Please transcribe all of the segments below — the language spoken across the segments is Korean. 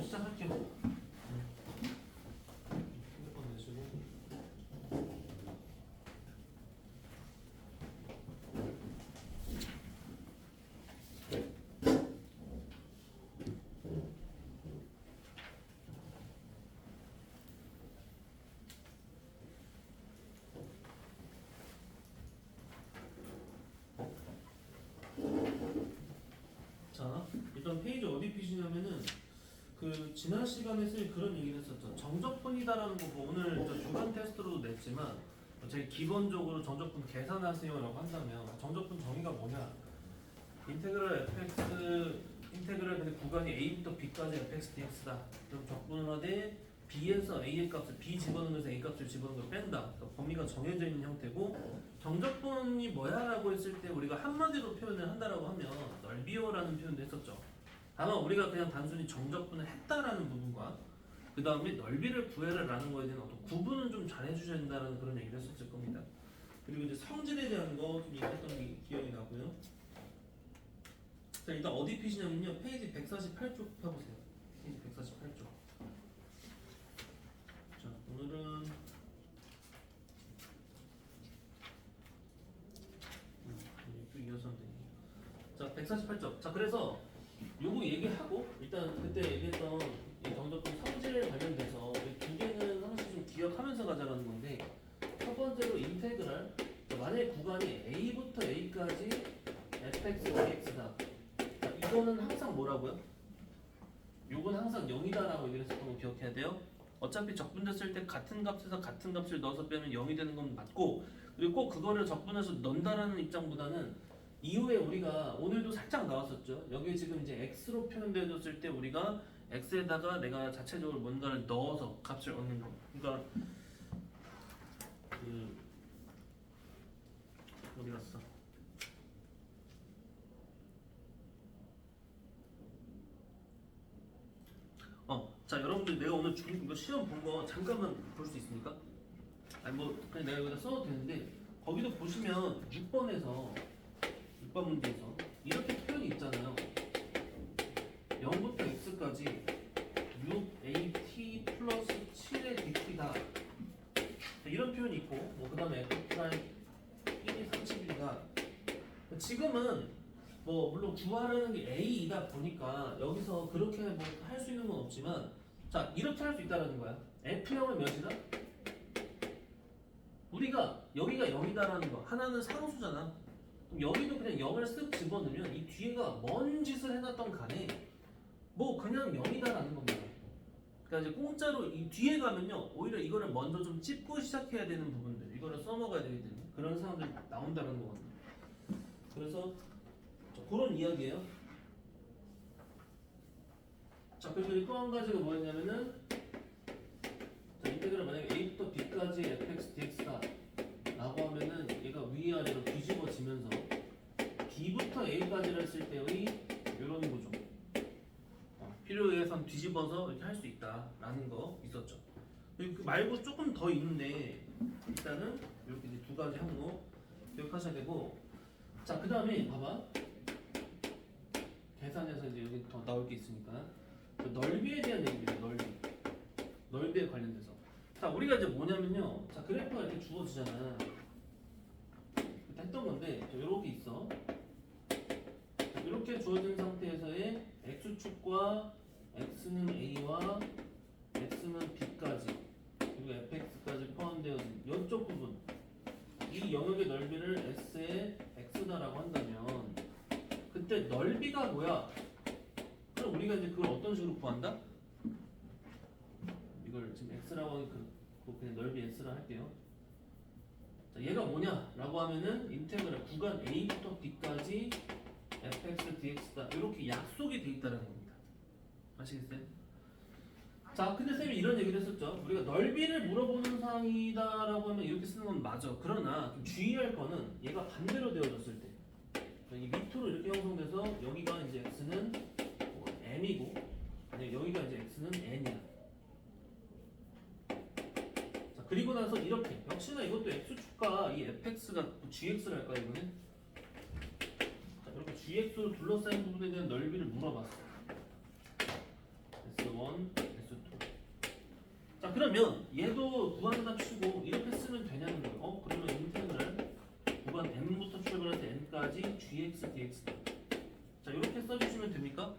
시작할게요. 핸드폰 내시고. 자, 일단 페이지 어디 피시냐면은 그 지난 시간에 쓸 그런 얘기를 했었죠. 정적분이다라는 거 오늘 저 주간 테스트로도 냈지만 제일 기본적으로 정적분 계산하세요라고 한다면 정적분 정의가 뭐냐? 인테그럴 fx 인테그럴 근데 구간이 a부터 b까지 fx dx다. 그럼 적분하되 b에서 a의 값을 b 집어넣으면서 a 값을 집어넣는 걸 뺀다. 그러니까 범위가 정해져 있는 형태고 정적분이 뭐야라고 했을 때 우리가 한마디로 표현을 한다라고 하면 넓이요라는 표현도 했었죠. 다만 우리가 그냥 단순히 정적분을 했다라는 부분과 그 다음에 넓이를 구해라라는 거에 대한 어떤 구분은 좀 잘 해주셔야 된다는 그런 얘기를 했었을 겁니다. 그리고 이제 성질에 대한 거 좀 얘기했던 게 기억이 나고요. 자, 일단 어디 피시냐면요. 페이지 148쪽 펴보세요. 페이지 148쪽. 자, 오늘은 또 이어서 하면 되니. 자, 148쪽. 자, 그래서 요거 얘기하고 일단 그때 얘기했던 이 정적분 성질 관련돼서 이 두 개는 항상 좀 기억하면서 가자라는 건데 첫 번째로 인테그랄. 자, 만약에 구간이 a부터 a까지 fx dx다. 이거는 항상 뭐라고요? 요건 항상 0이다라고 얘기를 했었던 거 기억해야 돼요. 어차피 적분됐을 때 같은 값에서 같은 값을 넣어서 빼면 0이 되는 건 맞고 그리고 꼭 그거를 적분해서 넣는다라는 입장보다는 이후에 우리가 오늘도 살짝 나왔었죠. 여기 지금 이제 x로 표현되어졌을 때 우리가 x에다가 내가 자체적으로 뭔가를 넣어서 값을 얻는 거. 그러니까 그 어디 갔어? 자 여러분들 내가 오늘 이거 시험 본 거 잠깐만 볼 수 있습니까? 아니 뭐 그냥 내가 여기다 써도 되는데 거기도 보시면 6번에서 6번 문제에서 이렇게 표현이 있잖아요. 0부터 x까지 6at 플러스 7의 dt다. 이런 표현이 있고 뭐 그 다음에 f'1이 31이다. 지금은 뭐 물론 구하라는 게 A이다 보니까 여기서 그렇게 뭐 할 수 있는 건 없지만 자 이렇게 할 수 있다라는 거야. F0은 몇이다? 우리가 여기가 0이다라는 거 하나는 상수잖아. 그럼 여기도 그냥 0을 쓱 집어넣으면 이 뒤에가 뭔 짓을 해놨던 간에 뭐 그냥 0이다라는 겁니다. 그러니까 이제 공짜로 이 뒤에 가면요 오히려 이거를 먼저 좀 찝고 시작해야 되는 부분들 이거를 써먹어야 되기 때문에 그런 상황들이 나온다는 거거든요. 그래서 그런 이야기예요. 자, 그리고 또 한 가지가 뭐였냐면은 자, 인테그럴 만약에 a부터 b까지 fx dx다 라고 하면은 얘가 위아래로 뒤집어지면서 b부터 a까지를 했을 때의 이런 구조 필요에 의해서 뒤집어서 이렇게 할 수 있다라는 거 있었죠. 그 말고 조금 더 있는데 일단은 이렇게 이제 두 가지 항목 기억하셔야 되고 자, 그 다음에 봐봐. 계산해서 이제 여기 더 나올 게 있으니까 넓이에 대한 얘기입니다. 넓이에 관련돼서 자 우리가 이제 뭐냐면요 자 그래프가 이렇게 주어지잖아. 그때 했던 건데 이렇게 있어. 자, 이렇게 주어진 상태에서의 x축과 x는 a와 x는 b까지 그리고 fx까지 포함되어진 이쪽 부분 이 영역의 넓이를 s의 x다라고 한다면 그때 넓이가 뭐야? 그럼 우리가 이제 그걸 어떤 식으로 구한다? 이걸 지금 x라고 하니까 그냥 넓이 x라 할게요. 자, 얘가 뭐냐라고 하면은 인테그랄 구간 a부터 b까지 fx dx다 이렇게 약속이 돼 있다는 겁니다. 아시겠어요? 자, 근데 쌤이 이런 얘기를 했었죠. 우리가 넓이를 물어보는 상황이다라고 하면 이렇게 쓰는 건 맞아. 그러나 좀 주의할 거는 얘가 반대로 되어졌을 때. 이 밑으로 이렇게 형성돼서 여기가 이제 x는 m이고 여기가 이제 x는 n이야. 자 그리고 나서 이렇게 역시나 이것도 x축과 이 fx가 gx를 할까 이거는? 자 이렇게 gx로 둘러싸인 부분에 대한 넓이를 물어봤어. s1, 그러면 얘도 무한답 치고 이렇게 쓰면 되냐는 거예요. 그러면 인테그랄 무한 n부터 출발해서 n까지 gx dx다. 자, 이렇게 써주시면 됩니까?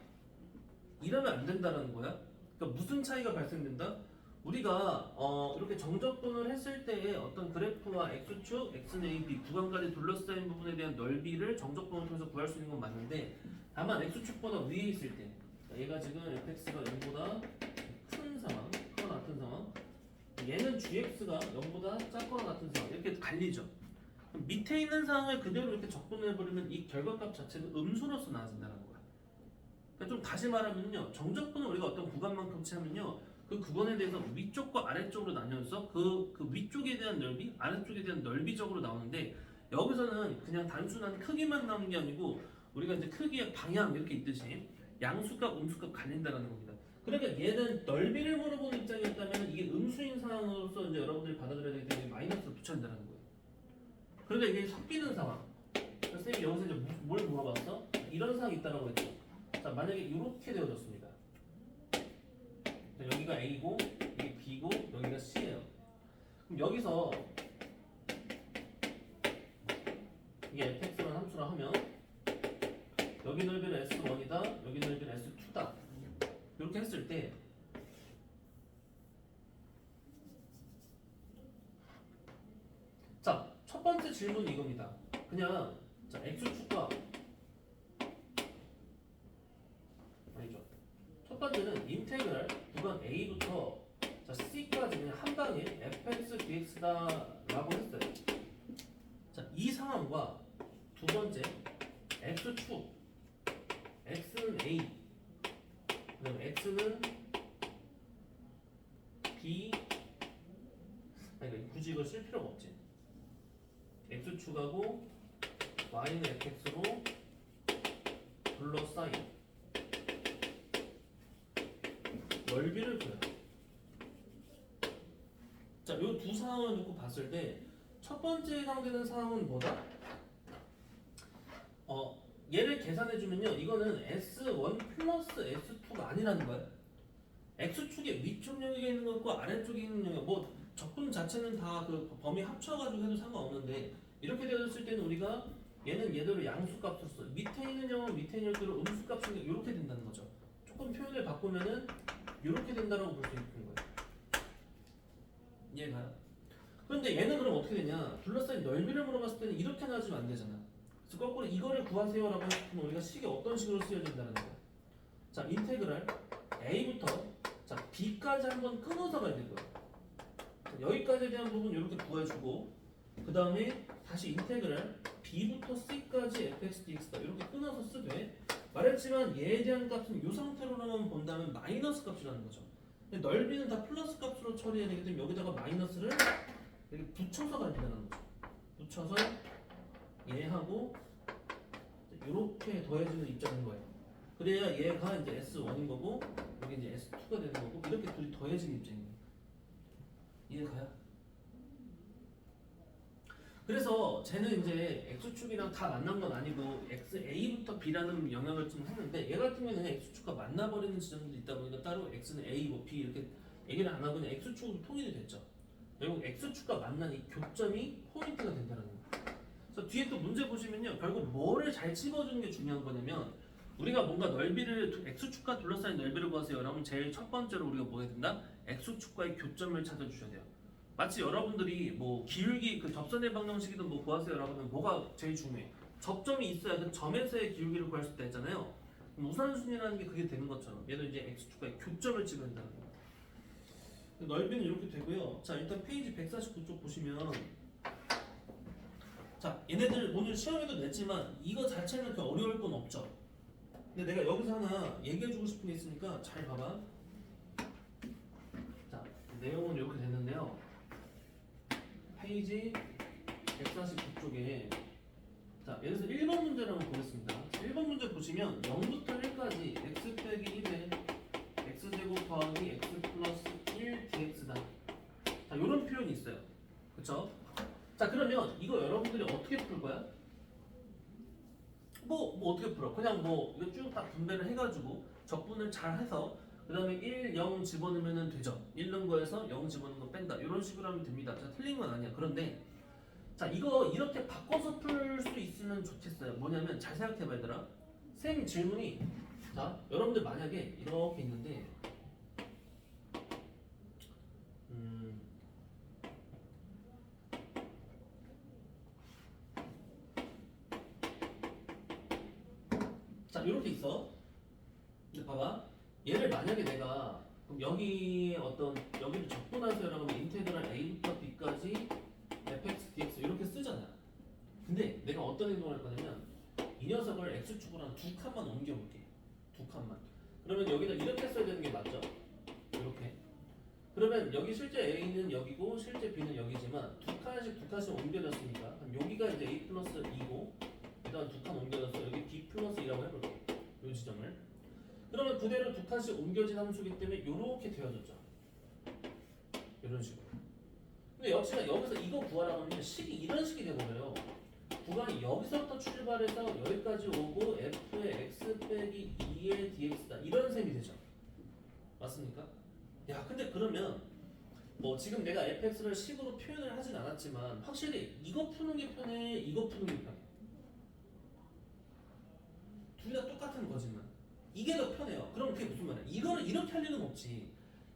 이러면 안 된다라는 거야. 그러니까 무슨 차이가 발생된다? 우리가 이렇게 정적분을 했을 때의 어떤 그래프와 x축, x는 a, b 구간까지 둘러싸인 부분에 대한 넓이를 정적분을 통해서 구할 수 있는 건 맞는데, 다만 x축보다 위에 있을 때, 얘가 지금 fx가 0보다 큰 상황, 크거나 같은 상황, 얘는 gx가 0보다 작거나 같은 상황, 이렇게 갈리죠. 그럼 밑에 있는 상황을 그대로 이렇게 적분해버리면 이 결과값 자체는 음수로서 나와진다는 거야. 그러니까 좀 다시 말하면요, 정적분을 우리가 어떤 구간만큼 치면요, 그 구간에 대해서 위쪽과 아래쪽으로 나뉘어서 그 위쪽에 대한 넓이, 아래쪽에 대한 넓이적으로 나오는데, 여기서는 그냥 단순한 크기만 나오는 게 아니고 우리가 이제 크기의 방향 이렇게 있듯이 양수값, 음수값 갈린다라는 겁니다. 그러니까 얘는 넓이를 물어보는 입장이었다면 이게 음수인 상황으로서 이제 여러분들이 받아들여야 되기 때문에 마이너스를 붙여야 된다는 거예요. 그런데 이게 섞이는 상황. 그래서 선생님이 여기서 이제 뭘 물어봤어? 이런 상황이 있다라고 했죠. 자, 만약에 이렇게 되어졌습니다. 여기가 A고 이게 B고 여기가 C예요. 그럼 여기서 이게 fx라는 함수라 하면 여기 넓이는 S1이다, 여기 넓이는 S2다. 이렇게 했을 때 자, 첫 번째 질문이 이겁니다. 그냥 자, x축과 아니죠. 첫 번째는 인테그랄 구간 A부터 자, C까지 그냥 한 방에 fx dx다라고 했어요. 자, 이 상황과 두 번째 x축 x는 A, 그다음 x는 B, 아니 굳이 이걸 쓸 필요가 없지. x축하고 y는 fx로 둘러싸인 넓이를 줘요. 자, 이 두 상황을 놓고 봤을 때 첫 번째 해당되는 상황은 뭐다? 얘를 계산해주면요, 이거는 S1 플러스 S2가 아니라는 거예요. X축의 위쪽 영역에 있는 것과 아래쪽에 있는 영역, 뭐 적분 자체는 다 그 범위 합쳐가지고 해도 상관없는데, 이렇게 되었을 때는 우리가 얘는 얘대로 양수값을 써. 밑에 있는 영역은 밑에 있는 영역대로 음수값이 이렇게 된다는 거죠. 조금 표현을 바꾸면은 이렇게 된다라고 볼 수 있는 거예요. 이해가요? 그런데 얘는 그럼 어떻게 되냐? 둘러싸인 넓이를 물어봤을 때는 이렇게 나와주면 안 되잖아. 그래서 거꾸로 이거를 구하세요라고 했으면 우리가 식이 어떤 식으로 쓰여진다는 거야. 자, 인테그랄 A부터 자 B까지 한번 끊어서 가야 될 거야. 자, 여기까지에 대한 부분 이렇게 구해주고, 그 다음에 다시 인테그랄 B부터 C까지 fx dx다 이렇게 끊어서 쓰되, 말했지만 얘에 대한 값은 이 상태로만 본다면 마이너스 값이라는 거죠. 근데 넓이는 다 플러스 값으로 처리해야 되기 때문에 여기다가 마이너스를 이렇게 붙여서 가야 된다는 거죠. 붙여서 얘하고 이렇게 더해지는 입장인 거예요. 그래야 얘가 이제 S1인 거고 여기 이제 S2가 되는 거고, 이렇게 둘이 더해지는 입장인 거예요. 이해가요? 그래서 쟤는 이제 X축이랑 다 만난 건 아니고 XA부터 B라는 영역을 좀 했는데, 얘 같은 경우는 X축과 만나버리는 지점들이 있다 보니까 따로 X는 A, 뭐 B 이렇게 얘기를 안 하고 그냥 X축으로 통일이 됐죠. 결국 X축과 만난 이 교점이 포인트가 된다는 거예요. 그래서 뒤에 또 문제 보시면요, 결국 뭐를 잘 집어주는 게 중요한 거냐면, 우리가 뭔가 넓이를 X축과 둘러싸인 넓이를 구하세요. 여러분 제일 첫 번째로 우리가 뭐 해야 된다? X축과의 교점을 찾아주셔야 돼요. 마치 여러분들이 뭐 기울기 그 접선의 방정식이든 뭐 구하세요 여러분은 뭐가 제일 중요해? 접점이 있어야 그 점에서의 기울기를 구할 수 있다 했잖아요. 그럼 우선순위라는 게 그게 되는 것처럼 얘도 이제 X축과의 교점을 찍어야 된다는 거예요. 넓이는 이렇게 되고요. 자, 일단 페이지 149쪽 보시면, 자, 얘네들 오늘 시험에도 냈지만 이거 자체는 그렇게 어려울 건 없죠. 근데 내가 여기서 하나 얘기해주고 싶은 게 있으니까 잘 봐봐. 자, 내용은 이렇게 됐는데요. 페이지 149쪽에 자, 예를 들어서 1번 문제를 한번 보겠습니다. 1번 문제 보시면 0부터 1까지 x 빼기 1에 x제곱 더하기 x 플러스 1 dx다. 자, 이런 표현이 있어요. 그쵸? 자, 그러면 이거 여러분들이 어떻게 풀 거야? 뭐 어떻게 풀어? 그냥 뭐 이거 쭉 다 분배를 해가지고 적분을 잘 해서 그 다음에 1, 0 집어넣으면 되죠. 1 넣은 거에서 0 집어넣은 거 뺀다. 이런 식으로 하면 됩니다. 자, 틀린 건 아니야. 그런데 자, 이거 이렇게 바꿔서 풀 수 있으면 좋겠어요. 뭐냐면 잘 생각해봐 얘들아. 쌤 질문이 자, 여러분들 만약에 이렇게 있는데 자, 이렇게 있어. 근데 봐봐. 얘를 만약에 내가 그럼 여기에 어떤 여기를 적분하세요라고 하면 인테그랄 a부터 b까지 fx, dx 이렇게 쓰잖아. 근데 내가 어떤 행동을 할 거냐면 이 녀석을 x축으로 한 두 칸만 옮겨볼게. 두 칸만. 그러면 여기다 이렇게 써야 되는 게 맞죠? 이렇게. 그러면 여기 실제 a는 여기고 실제 b는 여기지만 두 칸씩 옮겨졌으니까 그럼 여기가 이제 a 플러스 2고 일단 두 칸 옮겨져서 여기 b 플러스 2라고 해볼게. 이 지점을. 그러면 그대로 두 칸씩 옮겨진 함수이기 때문에 이렇게 되어졌죠. 이런 식으로. 근데 역시나 여기서 이거 구하라고 하면 식이 이런 식이 되버려요. 구간이 여기서부터 출발해서 여기까지 오고 f의 x 빼기 2의 dx다. 이런 셈이 되죠. 맞습니까? 야, 근데 그러면 뭐 지금 내가 fx를 식으로 표현을 하진 않았지만 확실히 이거 푸는 게 편해, 이거 푸는 게 편해. 둘 다 똑같은 거지만 이게 더 편해요. 그럼 그게 무슨 말이야? 이거를 이렇게 할 리는 없지.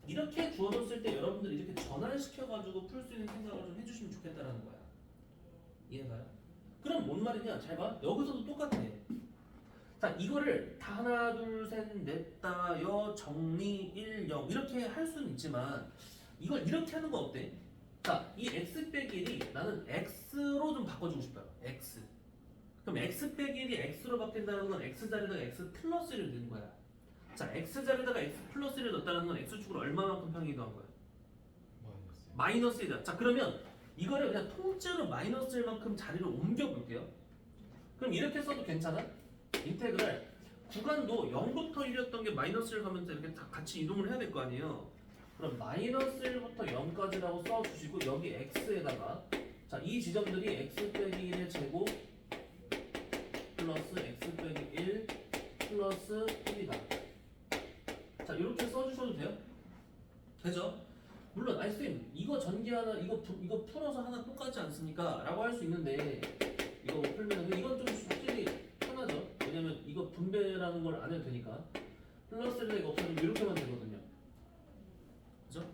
이렇게 주어졌을 때 여러분들이 이렇게 전환시켜가지고 풀 수 있는 생각을 좀 해주시면 좋겠다라는 거야. 이해가요? 그럼 뭔 말이냐? 잘 봐. 여기서도 똑같아. 자, 이거를 다 하나, 둘, 셋, 넷, 다, 여, 정리, 1, 0 이렇게 할 수는 있지만 이걸 이렇게 하는 거 어때? 자, 이 x 빼기 1이 나는 x로 좀 바꿔주고 싶어요. x. 그럼 x 빼기 1이 x로 바뀐다는 건 x 자리에다가 x 플러스 1을 넣는 거야. 자, x 자리에다가 x 플러스 1을 넣었다는 건 x축으로 얼마만큼 평행이 더한 거야? 마이너스 1이다. 자, 그러면 이거를 그냥 통째로 마이너스 1만큼 자리를 옮겨볼게요. 그럼 이렇게 써도 괜찮아? 인테그랄 구간도 0부터 1이었던 게 마이너스 1 가면서 이렇게 다 같이 이동을 해야 될 거 아니에요. 그럼 마이너스 1부터 0까지라고 써주시고 여기 x에다가 자, 이 지점들이 x 빼기 1의 제곱 플러스 x 빼기 1 플러스 1이다. 자, 이렇게 써주셔도 돼요? 되죠? 물론 아니 쌤 이거 전개 하나 이거 풀어서 하나 똑같지 않습니까? 라고 할 수 있는데 이거 풀면 이건 좀 확실히 편하죠. 왜냐면 이거 분배라는 걸 안 해도 되니까 플러스를 이거 없어지면 이렇게만 되거든요. 그죠?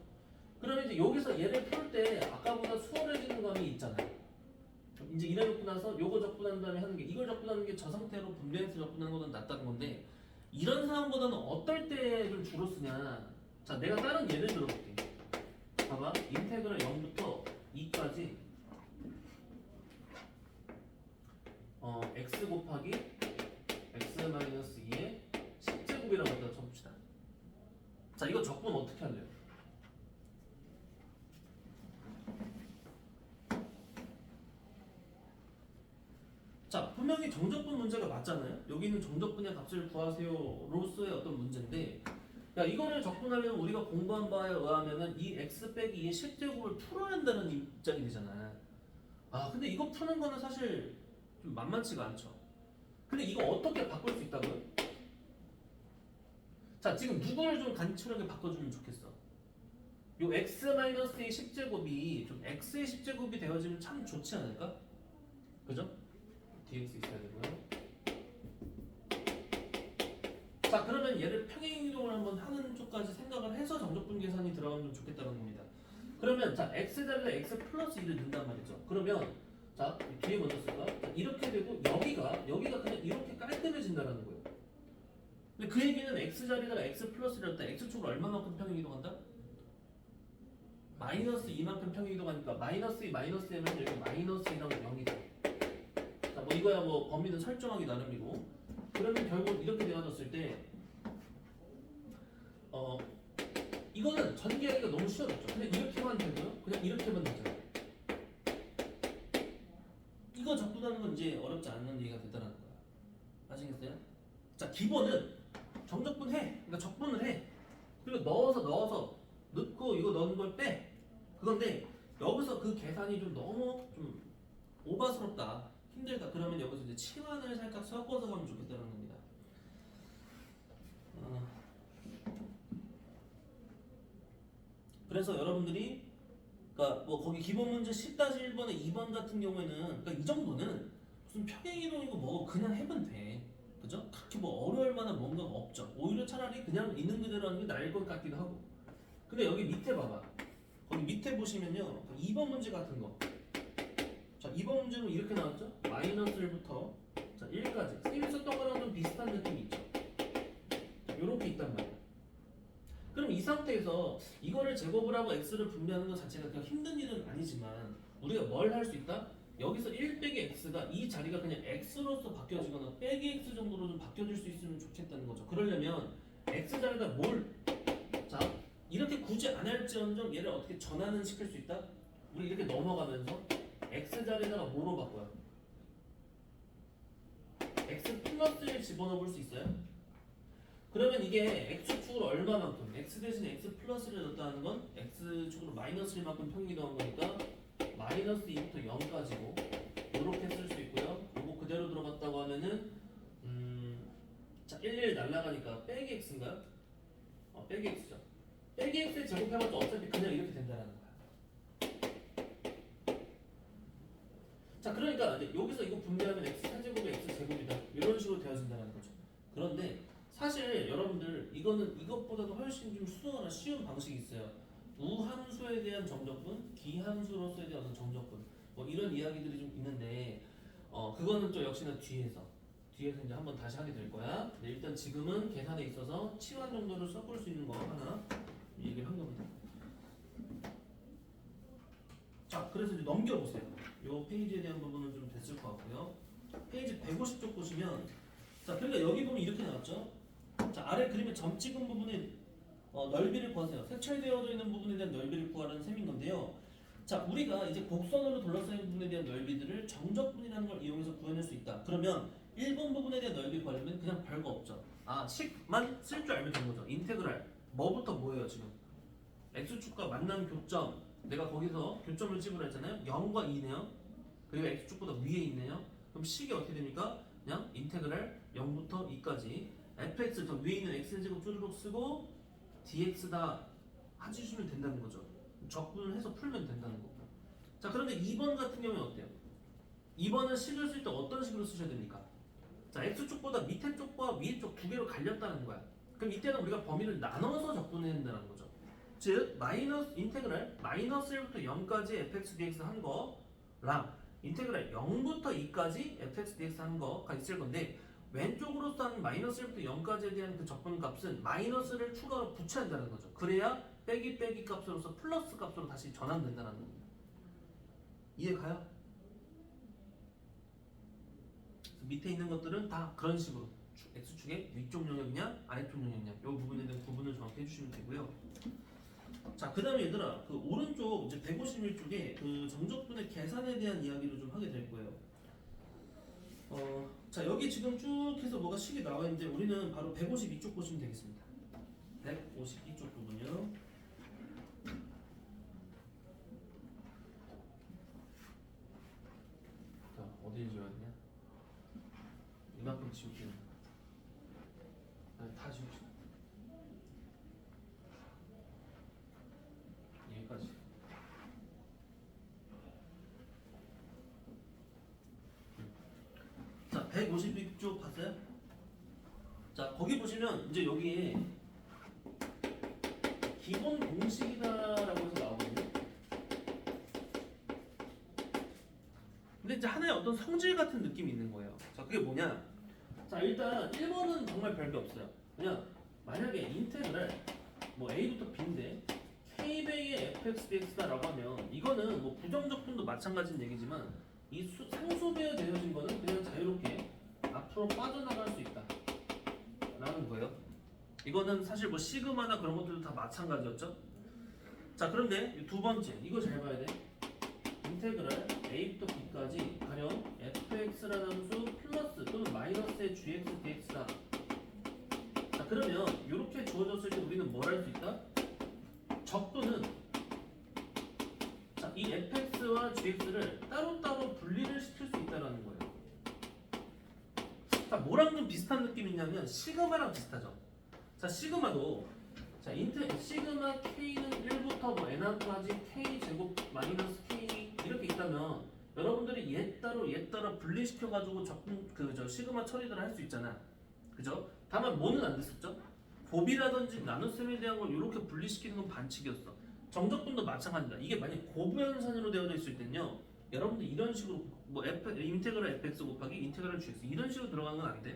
그러면 이제 여기서 얘를 풀 때 아까보다 수월해지는 감이 있잖아요. 이제 이래놓고 나서 요거 적분한 다음에 하는 게 이걸 적분하는 게 저 상태로 분배해서 적분하는 것보다 낫다는 건데 이런 상황보다는 어떨 때를 주로 쓰냐. 자, 내가 다른 예를 들어볼게. 봐봐. 인테그랄 0부터 2까지 x 곱하기 x-2의 10제곱이라고 갖다 쳐봅시다. 자, 이거 적분 어떻게 할래요? 자, 분명히 정적분 문제가 맞잖아요. 여기 있는 정적분의 값을 구하세요로서의 어떤 문제인데 야, 이거를 적분하려면 우리가 공부한 바에 의하면은 이 x 빼기 2의 10제곱을 풀어야 한다는 입장이 되잖아. 아, 근데 이거 푸는 거는 사실 좀 만만치가 않죠. 근데 이거 어떻게 바꿀 수 있다고요? 자, 지금 누구를 좀 간단하게 바꿔주면 좋겠어. 요 x-의 10제곱이 좀 x의 10제곱이 되어지면 참 좋지 않을까? 그죠? dx 있어야 되고요. 자, 그러면 얘를 평행이동을 한번 하는 쪽까지 생각을 해서 정적분 계산이 들어가면 좋겠다는 겁니다. 그러면 자, x 자리에 x 플러스 2를 넣는단 말이죠. 그러면 자, 뒤에 먼저 쓸까? 자, 이렇게 되고 여기가 그냥 이렇게 깔끔해진다는 거예요. 근데 그 얘기는 x 자리에다가 x 플러스를 넣었다. x축으로 얼마만큼 평행이동한다? 마이너스 2만큼 평행이동하니까 마이너스 2 마이너스 2면 여기 마이너스 2랑 0이다. 자, 뭐 이거야 뭐 범위는 설정하기 나름이고 그러면 결국 이렇게 되어졌을 때 이거는 전개하기가 너무 쉬워졌죠. 그냥 이렇게만 되고요. 그냥 이렇게만 되잖아요. 이거 적분하는 건 이제 어렵지 않는 얘기가 되더라는 거야. 아시겠어요? 자, 기본은 정적분 해. 그러니까 적분을 해. 그리고 넣어서 넣고 이거 넣은 걸 빼. 그건데 여기서 그 계산이 좀 너무 좀 오바스럽다. 힘들다. 그러면 여기서 이제 치환을 살짝 섞어서 가면 좋겠다는 겁니다. 그래서 여러분들이 그러니까 뭐 거기 기본 문제 10-1번에 2번 같은 경우에는 그러니까 이 정도는 무슨 평행이동이고 뭐 그냥 해면 돼. 그죠? 그렇게 뭐 어려울 만한 뭔가가 없죠. 오히려 차라리 그냥 있는 그대로 하는 게 나을 것 같기도 하고. 근데 여기 밑에 봐봐. 거기 밑에 보시면요. 2번 문제 같은 거. 자, 2번 문제는 이렇게 나왔죠? 마이너스 1부터 자, 1까지. 쌤이 썼던 거랑 좀 비슷한 느낌이 있죠? 요렇게 있단 말이야. 그럼 이 상태에서 이거를 제곱을 하고 x를 분배하는 것 자체가 그냥 힘든 일은 아니지만 우리가 뭘 할 수 있다? 여기서 1 빼기 x가 이 자리가 그냥 x로서 바뀌어지거나 빼기 x 정도로 좀 바뀌어질 수 있으면 좋겠다는 거죠. 그러려면 x 자리에다 자, 이렇게 굳이 안 할지언정 얘를 어떻게 전환은 시킬 수 있다? 우리 이렇게 넘어가면서 x 자리에다가 뭐로 바꿔요? x 플러스를 집어넣어 볼 수 있어요? 그러면 이게 x축으로 얼마만큼? x 대신에 x 플러스를 넣었다는 건 x축으로 마이너스 1만큼 평균이동한 거니까 마이너스 2부터 0까지고 이렇게 쓸 수 있고요. 요거 그대로 들어갔다고 하면은 자 1 날라가니까 빼기 x인가요? 빼기 x죠. 빼기 x를 제곱해봤자 어차피 그냥 이렇게 된다는 거야. 자 그러니까 이제 여기서 이거 분배하면 x 세제곱이 x 제곱이다 이런 식으로 되어진다는 거죠. 그런데 사실 여러분들 이거는 이것보다도 훨씬 좀 수능하나 쉬운 방식이 있어요. 우함수에 대한 정적분, 기함수로서에 대한 어떤 정적분 뭐 이런 이야기들이 좀 있는데 그거는 또 역시나 뒤에서 이제 한번 다시 하게 될 거야. 네, 일단 지금은 계산에 있어서 치환 정도를 섞을 수 있는 거 하나 얘기를 한 겁니다. 자, 그래서 이제 넘겨보세요. 이 페이지에 대한 부분은 좀 됐을 것 같고요. 페이지 150쪽 보시면 자, 그러니까 여기 보면 이렇게 나왔죠. 자, 아래 그림의 점 찍은 부분의 넓이를 구하세요. 색칠되어져 있는 부분에 대한 넓이를 구하라는 셈인 건데요. 자, 우리가 이제 곡선으로 둘러싸인 부분에 대한 넓이들을 정적분이라는 걸 이용해서 구해낼 수 있다. 그러면 1번 부분에 대한 넓이 구하려면 그냥 별거 없죠. 식만 쓸 줄 알면 되는 거죠. 인테그랄. 뭐부터 뭐예요, 지금? x축과 만난 교점. 내가 거기서 교점을 찍으라 했잖아요. 0과 2네요. 그리고 x축보다 위에 있네요. 그럼 식이 어떻게 됩니까? 그냥 인테그랄 0부터 2까지 fx 더 위에 있는 x제곱 쪼르륵 쓰고 dx다 해주시면 된다는 거죠. 적분을 해서 풀면 된다는 거고. 자, 그런데 2번 같은 경우는 어때요? 2번은 식을 쓸 때 어떤 식으로 쓰셔야 됩니까? 자, x축보다 밑에 쪽과 위에 쪽 두 개로 갈렸다는 거야. 그럼 이때는 우리가 범위를 나눠서 적분해야 된다는 거죠. 즉 마이너스 인테그랄 마이너스 1부터 0까지 fx dx 한 거랑 인테그랄 0부터 2까지 fx dx 한 거가 있을 건데 왼쪽으로 싼 마이너스 1부터 0까지에 대한 그 적분 값은 마이너스를 추가로 붙여야 한다는 거죠. 그래야 빼기 값으로서 플러스 값으로 다시 전환된다는 겁니다. 이해 가요? 밑에 있는 것들은 다 그런 식으로 x축의 위쪽 영역이냐 아래쪽 영역이냐 이 부분에 대한 구분을 정확히 해주시면 되고요. 자, 그 다음에 얘들아 그 오른쪽 이제 151쪽에 그 정적분의 계산에 대한 이야기를 좀 하게 될 거예요. 자, 여기 지금 쭉 해서 뭐가 식이 나와 있는데 우리는 바로 152쪽 보시면 되겠습니다. 152쪽 부분이요. 자, 어디를 지워야 되냐? 이만큼 지울게요. 다 지웁시다. 여기까지. 자, 152쪽 봤어요? 자, 거기 보시면 이제 여기에 기본 공식이다라고 해서 나오거든요. 근데 이제 하나의 어떤 성질 같은 느낌이 있는 거예요. 자, 그게 뭐냐? 자, 일단 1번은 정말 별게 없어요. 그냥 만약에 인테그랄 뭐 a부터 b인데 k배의 fx dx다라고 하면 이거는 뭐 부정적분도 마찬가지인 얘기지만 이 상수배어 되어진 거는 그냥 자유롭게 앞으로 빠져나갈 수 있다 라는 거예요. 이거는 사실 뭐 시그마나 그런 것들도 다 마찬가지였죠. 자, 그런데 두 번째 이거 잘 봐야 돼. 인테그랄 a부터 b까지 가령 fx라는 함수 플러스 또는 마이너스의 gx dx다. 자, 그러면 이렇게 주어졌을 때 우리는 뭘 할 수 있다? 적분은 자, 이 fx와 gx를 따로따로 분리를 시킬 수 있다는 거예요. 자, 뭐랑 좀 비슷한 느낌이 있냐면 시그마랑 비슷하죠. 자, 시그마도 자, 시그마 K는 1부터 뭐 n까지 K 제곱 마이너스 K 이렇게 있다면 여러분들이 얘 따로 분리시켜가지고 저 시그마 처리를 할 수 있잖아. 그죠? 다만 뭐는 안 됐었죠? 곱이라든지 나눗셈에 대한 걸 이렇게 분리시키는 건 반칙이었어. 정적분도 마찬가지다. 이게 만약 고부연산으로 되어 있을 때는요, 여러분들 이런 식으로 뭐 인테그랄 fx 곱하기 인테그랄 gx 이런 식으로 들어가는 건 안 돼.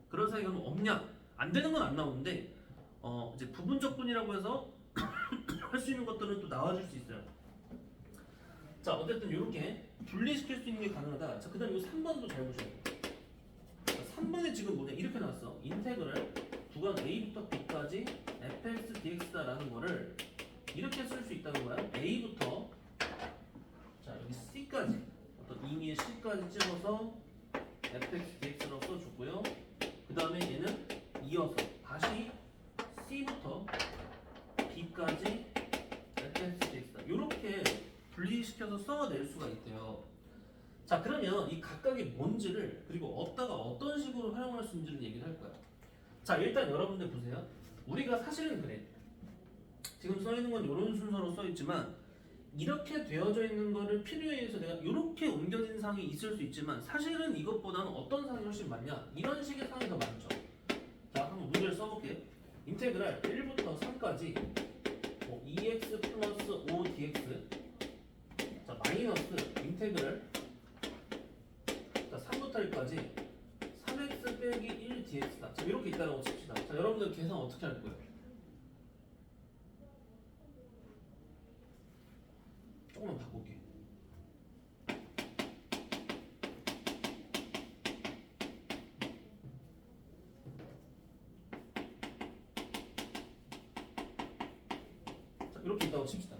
그런 사이가 없냐? 안 되는 건 안 나오는데 이제 부분적분이라고 해서 할 수 있는 것들은 또 나와줄 수 있어요. 자, 어쨌든 이렇게 분리시킬 수 있는 게 가능하다. 자, 그다음 이 3번도 잘 보셔야 돼요. 3번에 지금 뭐냐 이렇게 나왔어. 인테그랄 구간 a부터 b까지 fx dx다라는 거를 이렇게 쓸 수 있다는 거야. a부터 자 여기 c까지 어떤 의미의 c까지 찍어서 fx dx라고 써줬고요. 그 다음에 얘는 이어서 다시 c부터 b까지 fx dx다. 이렇게 분리시켜서 써낼 수가 있대요. 자, 그러면 이 각각의 뭔지를 그리고 어디다가 어떤 식으로 활용할 수 있는지를 얘기를 할 거야. 자, 일단 여러분들 보세요. 우리가 사실은 그래. 지금 써 있는 건 이런 순서로 써 있지만 이렇게 되어져 있는 거를 필요에 의해서 내가 이렇게 옮겨진 상이 있을 수 있지만 사실은 이것보다는 어떤 상이 훨씬 많냐? 이런 식의 상이 더 많죠. 자, 한번 문제를 써볼게요. 인테그랄 1부터 3까지 2x 플러스 5dx 자, 마이너스 인테그랄 자, 3부터 1까지 3x 빼기 1dx다. 자, 이렇게 있다라고 칩시다. 자, 여러분들 계산 어떻게 할 거예요? 조금만 바꿀게. 자, 이렇게 있다고 칩시다.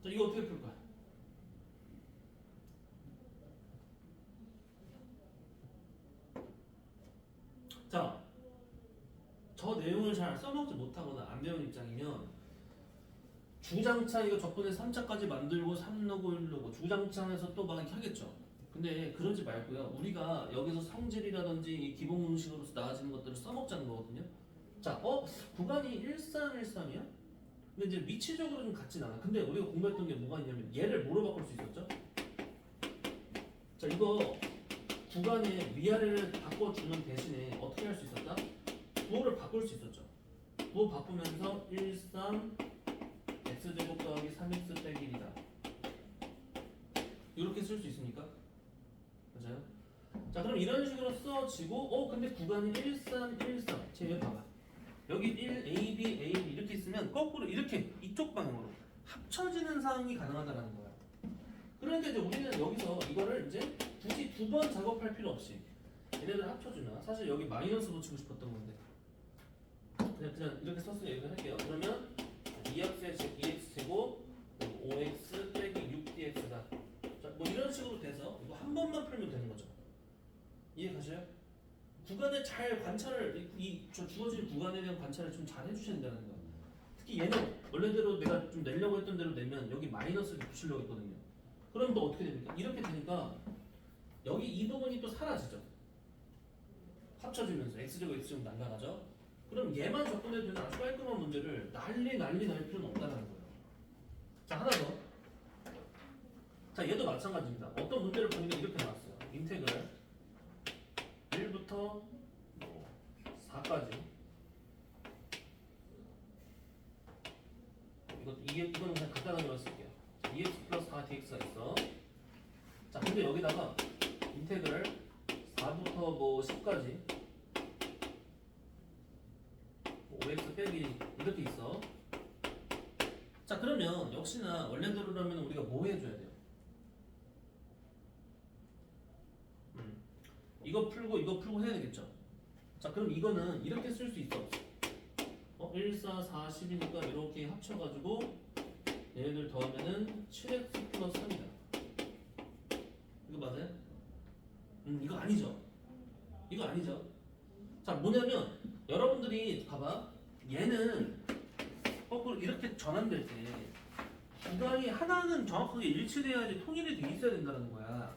자, 이거 어떻게 풀 거야? 자, 저 내용을 잘 써먹지 못하거나 안 배운 입장이면 주장창 이거 적분에 3차까지 만들고 3 넣고 1 넣고 주장창에서 또 막 이렇게 하겠죠. 근데 그러지 말고요. 우리가 여기서 성질이라든지 이 기본 공식으로서 나와지는 것들을 써먹자는 거거든요. 자, 구간이 1313이야? 근데 이제 위치적으로 좀 같진 않아. 근데 우리가 공부했던 게 뭐가 있냐면 얘를 뭐로 바꿀 수 있었죠? 자, 이거 구간의 위아래를 바꿔주는 대신에 어떻게 할 수 있었다? 부호를 바꿀 수 있었죠. 부호 바꾸면서 13 x제곱 더하기 3x 빼기 1이다. 이렇게 쓸 수 있습니까? 맞아요? 자, 그럼 이런 식으로 써지고 근데 구간이 1313 쟤 봐봐. 여기 1, A, B, A, B 이렇게 있으면 거꾸로 이렇게 이쪽 방향으로 합쳐지는 상황이 가능하다는 거야. 그러니까 이제 우리는 여기서 이거를 이제 굳이 두 번 작업할 필요 없이 얘네들 합쳐주면 사실 여기 마이너스 붙이고 싶었던 건데 그냥 이렇게 썼으니 얘기를 할게요. 그러면 2x 제곱 5x 빼기 6dx다. 자, 뭐 이런 식으로 돼서 이거 한 번만 풀면 되는 거죠. 이해 가셔요? 구간을 잘 관찰을 저 주어진 구간에 대한 관찰을 좀 잘 해주셔야 된다는 거예요. 특히 얘는 원래대로 내가 좀 내려고 했던 대로 내면 여기 마이너스를 붙이려고 했거든요. 그럼 또 어떻게 됩니까? 이렇게 되니까 여기 이 부분이 또 사라지죠. 합쳐지면서 x제곱 x제곱 날라가죠. 그럼 얘만 접근해도 되는 아주 깔끔한 문제를 난리 날 필요는 없다는 거예요. 자, 하나 더. 자, 얘도 마찬가지입니다. 어떤 문제를 보니까 이렇게 나왔어요. 인테그랄 1부터 4까지 이거는 그냥 간단한 걸 쓸게요. 2x 플러스 4dx가 있어. 자, 근데 여기다가 인테그랄 4부터 10까지 5x 빼기 이렇게 있어. 자, 그러면 역시나 원래대로라면 우리가 뭐 해줘야 돼요? 이거 풀고 해야 되겠죠? 자, 그럼 이거는 이렇게 쓸 수 있어? 1, 4, 4, 10이니까 이렇게 합쳐가지고 얘네들 더하면은 7x 플러스 3이다. 이거 맞아요? 이거 아니죠? 이거 아니죠? 자, 뭐냐면 여러분들이 봐봐. 얘는 거꾸로 이렇게 전환될 때 구간이 하나는 정확하게 일치돼야지 통일이 돼 있어야 된다는 거야.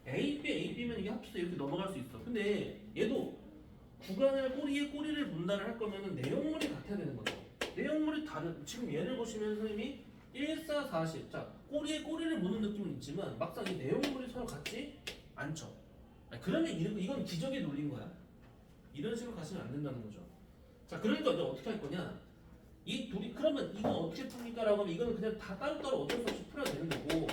AB면 이게 합쳐서 이렇게 넘어갈 수 있어. 근데 얘도 구간을 꼬리에 꼬리를 분단을 할 거면은 내용물이 같아야 되는 거죠. 내용물이 다른 지금 얘를 보시면 선생님이 1, 4, 40. 자, 꼬리에 꼬리를 무는 느낌은 있지만 막상 이 내용물이 서로 같지 않죠. 아니, 그러면 이건 기적의 논리인 거야. 이런 식으로 가시면 안 된다는 거죠. 자, 그러니까 이제 어떻게 할 거냐? 이 둘이 그러면 이건 어떻게 풉니까라고 하면 이거는 그냥 다 따로따로 어쩔 수 없이 풀어야 되는 거고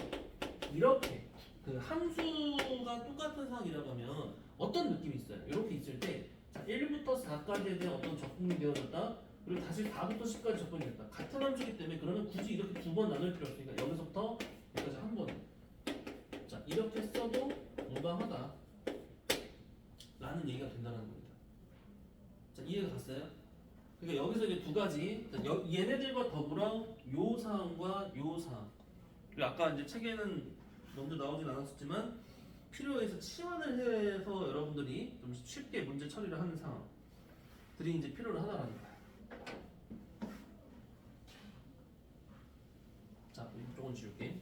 이렇게 그 함수가 똑같은 상황이라고 하면 어떤 느낌이 있어요? 이렇게 있을 때 자, 1부터 4까지에 대한 어떤 적분이 되어졌다. 그리고 다시 4부터 10까지 적분이 됐다. 같은 함수이기 때문에 그러면 굳이 이렇게 두 번 나눌 필요 없으니까 여기서부터 여기까지 한 번. 자, 이렇게 써도 무방하다. 라는 얘기가 된다는 겁니다. 자, 이해가 갔어요? 그러니까 여기서 이제 두 가지. 자, 얘네들과 더불어 요 사항과 요 사항. 그리고 아까 이제 책에는 먼저 나오진 않았었지만 필요해서 치환을 해서 여러분들이 좀 쉽게 문제 처리를 하는 상황들이 이제 필요를 하다라는 거야. 자, 이쪽은 지울게.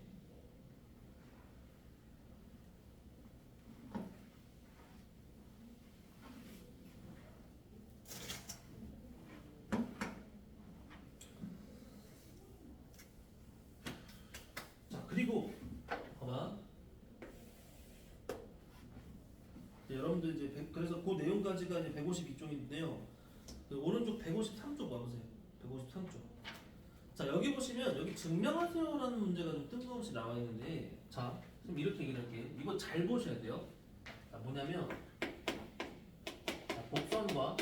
자, 그리고 봐봐. 여러분들 이제 그래서 그 내용까지가 이제 152쪽인데요. 그 오른쪽 153쪽 봐보세요. 153쪽. 자, 여기 보시면 여기 증명하세요라는 문제가 좀 뜬금없이 나와 있는데, 자, 그럼 이렇게 얘기를 할게. 이거 잘 보셔야 돼요. 자, 뭐냐면 자, 복선과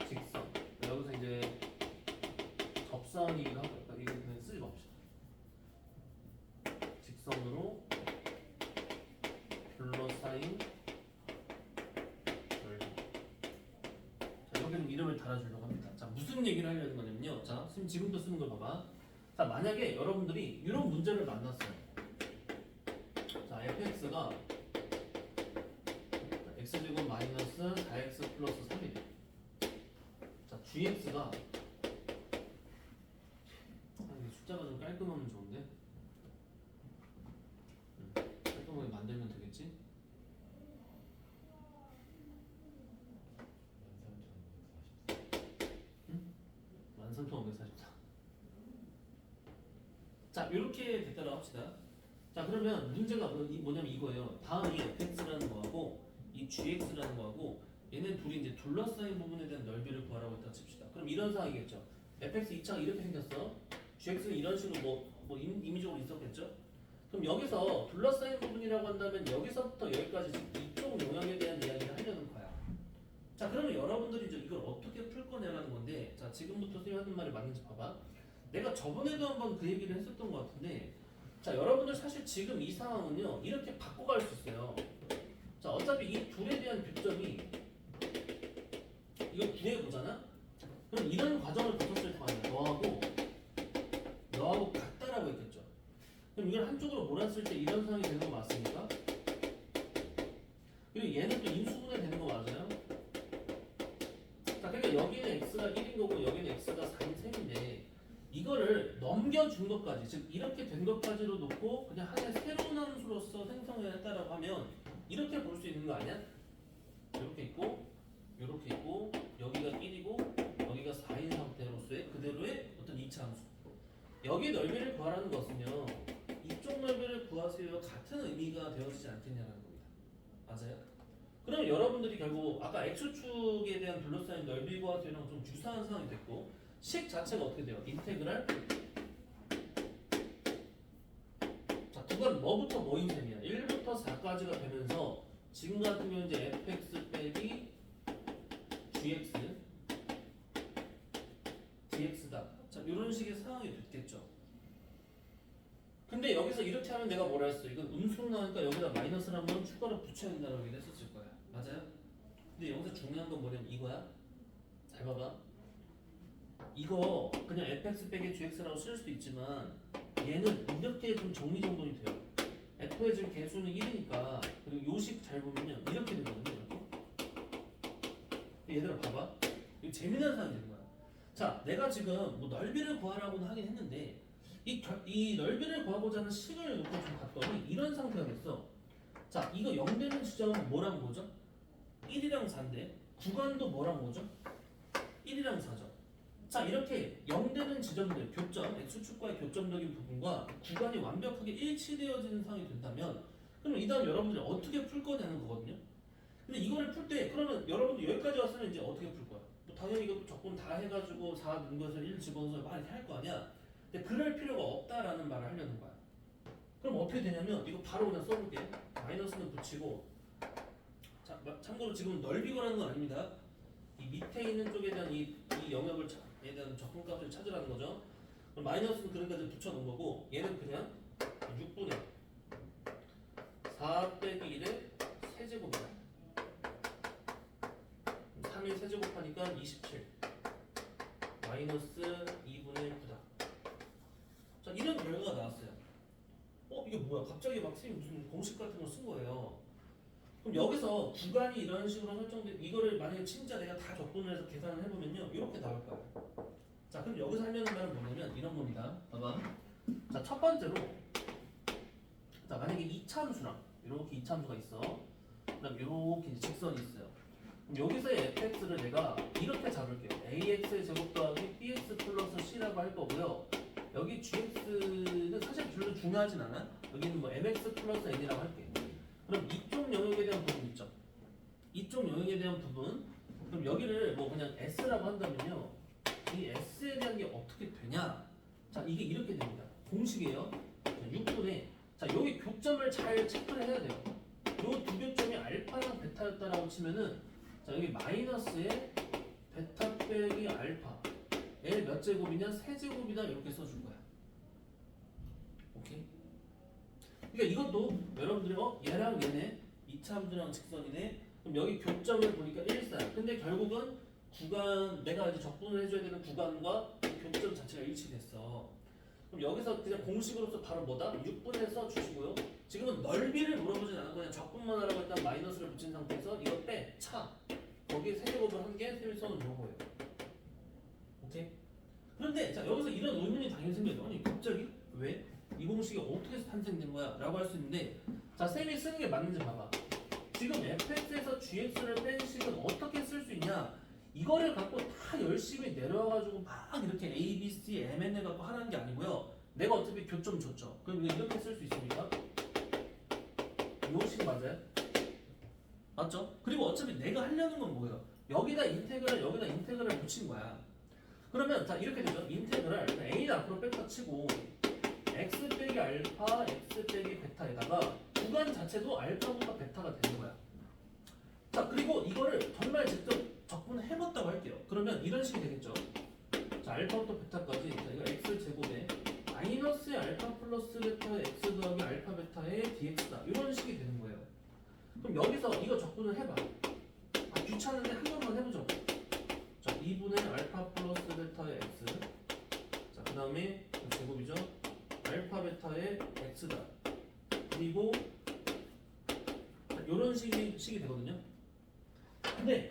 직선. 여기서 이제 접선이기도 하고, 이거 그냥 쓰지 맙시다. 직선으로 둘러싸인 넓이. 자, 여기는 이름을 달아주려고 합니다. 자, 무슨 얘기를 하려는 거냐면요. 자, 선생님 지금도 쓰는 걸 봐봐. 자, 만약에 여러분들이 이런 문제를 만났어요. 자, fx가 x제곱 마이너스 4x 플러스 3이래. 자, gx가 숫자가 좀 깔끔하면 좋은데 깔끔하게 만들면 되겠지? 13,544. 자, 이렇게 됐다고 합시다. 자, 그러면 문제가 뭐냐면 이거예요. 다음이 fx라는 거하고 이 gx라는 거하고 얘네 둘이 이제 둘러싸인 부분에 대한 넓이를 구하라고 했다 칩시다. 그럼 이런 상황이겠죠. fx 2차가 이렇게 생겼어. gx는 이런 식으로 뭐 임의적으로 있었겠죠. 그럼 여기서 둘러싸인 부분이라고 한다면 여기서부터 여기까지 이쪽 용량에 대한 이야기를 하려는 거야. 자, 그러면 여러분들이 이제 이걸 어떻게 풀 거냐라는 건데, 자, 지금부터 선생님 하는 말이 맞는지 봐봐. 내가 저번에도 한번 그 얘기를 했었던 것 같은데, 자, 여러분들 사실 지금 이 상황은요 이렇게 바꿔갈 수 있어요. 자, 어차피 이 둘에 대한 교점이 이거 구해보잖아? 그럼 이런 과정을 거쳤을 거 아니야. 너하고 같다라고 했겠죠. 그럼 이걸 한쪽으로 몰았을 때 이런 상황이 되는 거 맞습니까? 그리고 얘는 또 인수분해 되는 거 맞아요? 자, 그러니까 여기는 x가 1인 거고 여기는 x가 4인 셈인데 이거를 넘겨준 것까지, 즉 이렇게 된 것까지로 놓고 그냥 하나의 새로운 함수로서 생성을 했다라고 하면 이렇게 볼 수 있는 거 아니야? 이렇게 있고 이렇게 있고 여기가 1이고 여기가 4인 상태로서의 그대로의 어떤 2차 함수. 여기 넓이를 구하라는 것은요 이쪽 넓이를 구하세요 같은 의미가 되어지지 않겠냐는 겁니다. 맞아요? 그럼 여러분들이 결국 아까 x축에 대한 둘러싸인 넓이 구하세요랑 좀 유사한 상황이 됐고 식 자체가 어떻게 돼요? 인테그랄. 자, 그건 뭐부터 뭐인 셈이야? 1부터 4까지가 되면서 지금 같은 경우 이제 fx 빼기 gx dx다. 자, 이런 식의 상황이 됐겠죠. 근데 여기서 이렇게 하면 내가 뭐라 했어? 이건 음수로 나오니까 여기다 마이너스를 한번 추가로 붙여야 된다고 얘기를 했었을 거야. 맞아요? 근데 여기서 중요한 건 뭐냐면 이거야. 잘 봐봐. 이거 그냥 fx 빼기 gx라고 쓸 수도 있지만 얘는 이렇게 좀 정리정돈이 돼요. f의 지금 개수는 1이니까 그리고 요식 잘 보면요 이렇게 되거든요. 이렇게. 얘들아 봐봐. 이거 재미난 사항이 되는 거야. 자, 내가 지금 뭐 넓이를 구하라고는 하긴 했는데 이 넓이를 구하고자 하는 식을 놓고 좀 봤더니 이런 상태가 됐어. 자, 이거 0 되는 지점은 뭐라는 거죠? 1이랑 4인데 구간도 뭐랑 뭐죠? 1이랑 4죠. 자, 이렇게 0 되는 지점들, 교점, x축과의 교점적인 부분과 구간이 완벽하게 일치되어지는 상황이 된다면 그럼 이 다음 여러분들이 어떻게 풀 거냐는 거거든요. 근데 이거를 풀 때 그러면 여러분들 여기까지 왔으면 이제 어떻게 풀 거야? 뭐 당연히 이거 적분 다 해가지고 4 넣은 것을 1 집어넣어서 막 이렇게 할 거 아니야. 근데 그럴 필요가 없다라는 말을 하려는 거야. 그럼 어떻게 되냐면 이거 바로 그냥 써볼게. 마이너스는 붙이고, 자, 참고로 지금 넓이거라는 건 아닙니다. 이 밑에 있는 쪽에 대한 이 영역을 에 대한 적분값을 찾으라는 거죠. 그럼 마이너스는 그러니까 좀 붙여놓은 거고, 얘는 그냥 6분의 4 빼기 1의 세제곱이다. 3일 세제곱하니까 27 마이너스 2분의 9다. 자, 이런 결과가 나왔어요. 이게 뭐야? 갑자기 막 선생님 무슨 공식 같은 걸 쓴 거예요. 그럼 여기서 구간이 이런 식으로 설정된 이거를 만약에 진짜 내가 다 적분을 해서 계산을 해보면요 이렇게 나올 거예요. 자, 그럼 여기서 하려는 말은 뭐냐면 이런 겁니다. 봐봐. 자, 첫 번째로 자, 만약에 이차함수랑 이렇게 이차함수가 있어. 그다음 이렇게 직선이 있어요. 그럼 여기서의 fx를 내가 이렇게 잡을게요. ax의 제곱 더하기 bx 플러스 c라고 할 거고요. 여기 gx는 사실 별로 중요하진 않아. 여기는 뭐 mx 플러스 n이라고 할게. 그럼 이쪽 영역에 대한 부분 있죠. 이쪽 영역에 대한 부분. 그럼 여기를 뭐 그냥 s라고 한다면요. 이 s에 대한 게 어떻게 되냐? 자, 이게 이렇게 됩니다. 공식이에요. 6분의 자, 여기 교점을 잘 체크를 해야 돼요. 요 두 교점이 알파랑 베타였다라고 치면은 자, 여기 마이너스에 베타 빼기 알파의 몇 제곱이냐? 세제곱이다 이렇게 써줄 거야. 오케이? 그러니까 이것도 여러분들이 얘랑 얘네 이차함수랑 직선이네. 그럼 여기 교점을 보니까 1, 4. 근데 결국은 구간 내가 이제 적분을 해줘야 되는 구간과 교점 자체가 일치됐어. 그럼 여기서 그냥 공식으로서 바로 뭐다? 6분에 써 주시고요. 지금은 넓이를 물어보진 않은 거냐. 적분만 하라고 일단 마이너스를 붙인 상태에서 이거 빼, 차. 거기에 세제곱을 한 개, 셈을 써는 요거예요. 오케이? 그런데 자, 여기서 이런 의문이 당연히 생겨요. 아니 갑자기 왜? 이 공식이 어떻게 탄생된 거야? 라고 할 수 있는데 자, 쌤이 쓰는 게 맞는지 봐봐. 지금 fx에서 gx를 뺀 식은 어떻게 쓸 수 있냐? 이거를 갖고 다 열심히 내려와가지고 막 이렇게 a, b, c, m, n 갖고 하라는 게 아니고요. 내가 어차피 교점 줬죠. 그럼 이거 이렇게 쓸 수 있습니까? 이 식이 맞아요? 맞죠? 그리고 어차피 내가 하려는 건 뭐예요? 여기다 인테그럴 붙인 거야. 그러면 자, 이렇게 되죠. 인테그럴 a를 앞으로 뺐다 치고 x 빼기 알파, x 빼기 베타에다가 구간 자체도 알파보다 베타가 되는 거야. 자, 그리고 이거를 정말 직접 적분을 해봤다고 할게요. 그러면 이런 식이 되겠죠. 자, 알파부터 베타까지 자, 이거 x 제곱에 마이너스 알파 플러스 베타의 x 더하기 알파 베타의 dx다. 이런 식이 되는 거예요. 그럼 여기서 이거 적분을 해봐. 귀찮은데 한 번만 해보죠. 자, 2분의 알파 플러스 베타의 x. 자, 그 다음에 제곱이죠. 알파 베타의 x다. 그리고 이런 식이 되거든요. 근데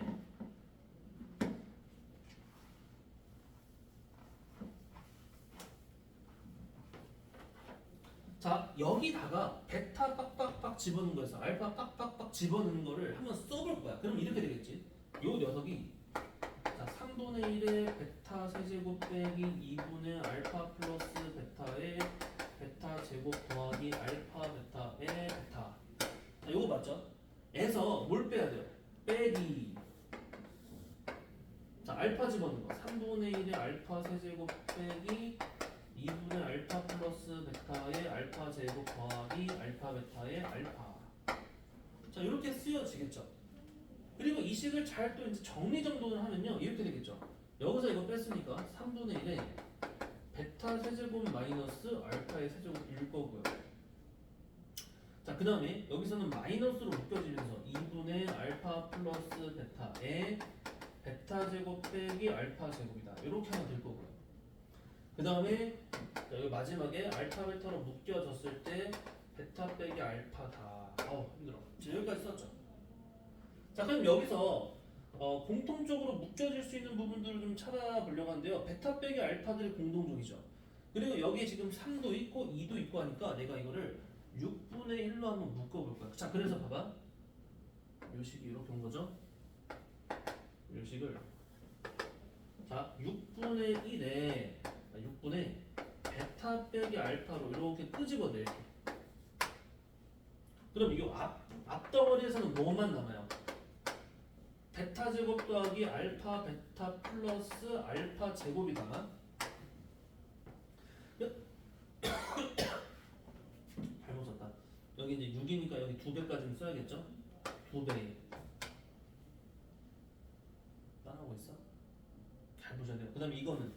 자, 여기다가 베타 빡빡빡 집어넣은 거에서 알파 빡빡빡 집어넣는 거를 한번 써볼 거야. 그럼 이렇게 되겠지. 요 녀석이 자, 3분의 1의 베타 세제곱 빼기 2분의 알파 플러스 베타의 베타 제곱 더하기 알파 베타의 베타. 자, 요거 맞죠? 에서 뭘 빼야 돼요? 빼기. 자, 알파 집어넣는 거. 3분의 1의 알파 세제곱 빼기 2분의 알파 플러스 베타의 알파 제곱 더하기 알파 베타의 알파. 자, 이렇게 쓰여지겠죠. 그리고 이 식을 잘 또 이제 정리정돈을 하면요 이렇게 되겠죠. 여기서 이거 뺐으니까 3분의 1에 베타 세제곱 마이너스 알파의 세제곱일 거고요. 자, 그 다음에 여기서는 마이너스로 묶여지면서 2분의 알파 플러스 베타의 베타 제곱 빼기 알파 제곱이다. 이렇게 하면 될 거고요. 그 다음에 여기 마지막에 알파 베타로 묶여졌을 때 베타 빼기 알파다. 힘들어. 지금 여기까지 썼죠. 자, 그럼 여기서 공통적으로 묶여질 수 있는 부분들을 좀 찾아보려고 하는데요. 베타 빼기 알파들이 공동적이죠. 그리고 여기에 지금 3도 있고 2도 있고 하니까 내가 이거를 6분의 1로 한번 묶어볼 거야. 자, 그래서 봐봐. 요 식이 이렇게 온 거죠. 요식을 자 6분의 1에 6분의 베타 빼기 알파로 이렇게 끄집어내. 그럼 이 앞덩어리에서는 뭐만 남아요? 베타 제곱 더하기 알파 베타 플러스 알파 제곱이 남아. 잘못 썼다. 여기 이제 6이니까 여기 2배까지는 써야겠죠? 2배. 따라하고 있어? 잘 보셔야 돼요. 그 다음에 이거는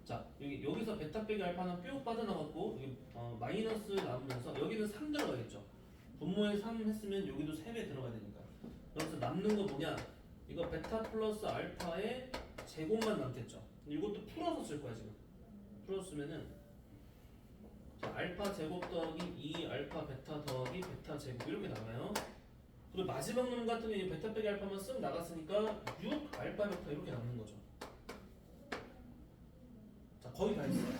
자 여기서 베타 빼기 알파는 뿅 빠져나갔고 여기 마이너스 남으면서 여기는 3 들어가겠죠. 분모에 3 했으면 여기도 3배 들어가야 되니까. 여기서 남는 거 뭐냐? 이거 베타 플러스 알파의 제곱만 남겠죠. 이것도 풀어서 쓸 거야 지금. 풀었으면은 자, 알파 제곱 더하기 2 알파 베타 더하기 베타 제곱 이렇게 나와요. 그리고 마지막 놈 같은 경우에 베타 빼기 알파만 쓱 나갔으니까 6 알파 베타 이렇게 남는 거죠. 자 거의 다 했어요.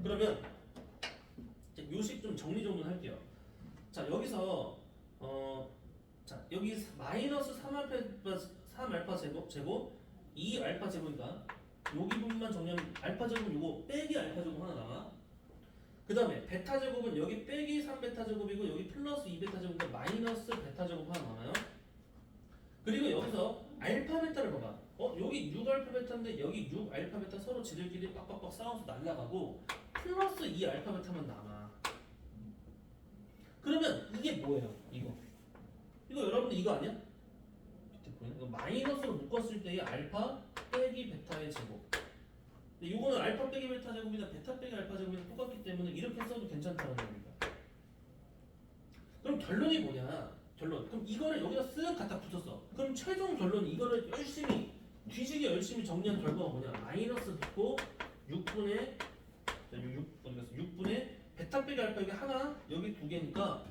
그러면 이제 요식 좀 정리 정돈 할게요. 자 여기서 자 여기 마이너스 3알파 제곱 2 알파 제곱이니까 여기 부분만 정리하면 알파 제곱은 요거 빼기 알파 제곱 하나 나와. 그 다음에 베타 제곱은 여기 빼기 3베타 제곱이고 여기 플러스 2베타 제곱인데 마이너스 베타 제곱 하나 나와요. 그리고 여기서 알파 베타를 봐봐. 여기 6 알파 베타인데 여기 6 알파 베타 서로 지들끼리 빡빡빡 싸워서 날라가고 플러스 2 알파 베타만 남아. 그러면 이게 뭐예요? 이거 여러분들 이거 아니야? 밑에 보이는 이거 마이너스로 묶었을 때의 알파 빼기 베타의 제곱. 근데 이거는 알파 빼기 베타 제곱이나 베타 빼기 알파 제곱이랑 똑같기 때문에 이렇게 써도 괜찮다는 겁니다. 그럼 결론이 뭐냐? 그럼 이거를 여기다 쓱 갖다 붙였어. 그럼 최종 결론 이거를 뒤지게 열심히 정리한 결과가 뭐냐? 마이너스 붙고 6분의 베타 빼기 알파 여기 하나 여기 2개니까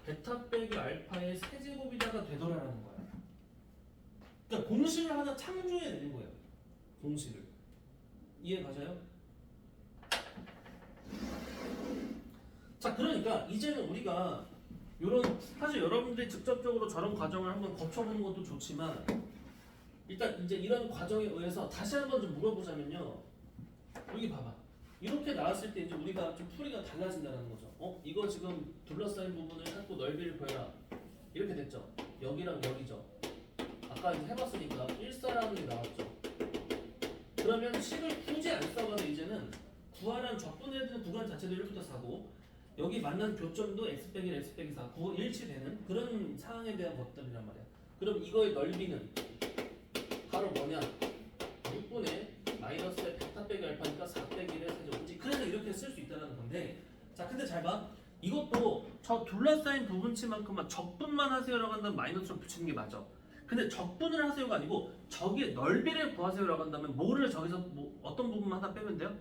베타 빼기 알파의 세제곱이다가 되더라라는 거야. 그러니까 공식을 하나 창조해내는 거예요. 공식을. 이해 가셔요? 자 그러니까 이제는 우리가 사실 여러분들이 직접적으로 저런 과정을 한번 거쳐보는 것도 좋지만 일단 이제 이런 과정에 의해서 다시 한번 좀 물어보자면요. 여기 봐봐. 이렇게 나왔을 때 이제 우리가 좀 풀이가 달라진다는 거죠. 이거 지금 둘러싸인 부분을 찾고 넓이를 구해라. 이렇게 됐죠. 여기랑 여기죠. 아까 이제 해봤으니까 1사라는 게 나왔죠. 그러면 식을 굳이 안 써봐도 이제는 구하란 적분해야 되는 구간 자체도 1부터 4고 여기 만난 교점도 x 빼기 4 일치되는 그런 상황에 대한 것들이란 말이야. 그럼 이거의 넓이는 바로 뭐냐? 6분의 마이너스의 베타 빼기 알파니까 4 빼기 1의 세제곱이지. 그래서 이렇게 쓸 수 있다는 건데 자 근데 잘 봐. 이것도 저 둘러싸인 부분치만큼만 적분만 하세요라고 한다면 마이너스로 붙이는 게 맞아. 근데 적분을 하세요가 아니고 저기에 넓이를 구하세요라고 한다면 뭐를 저기서 어떤 부분만 하나 빼면 돼요?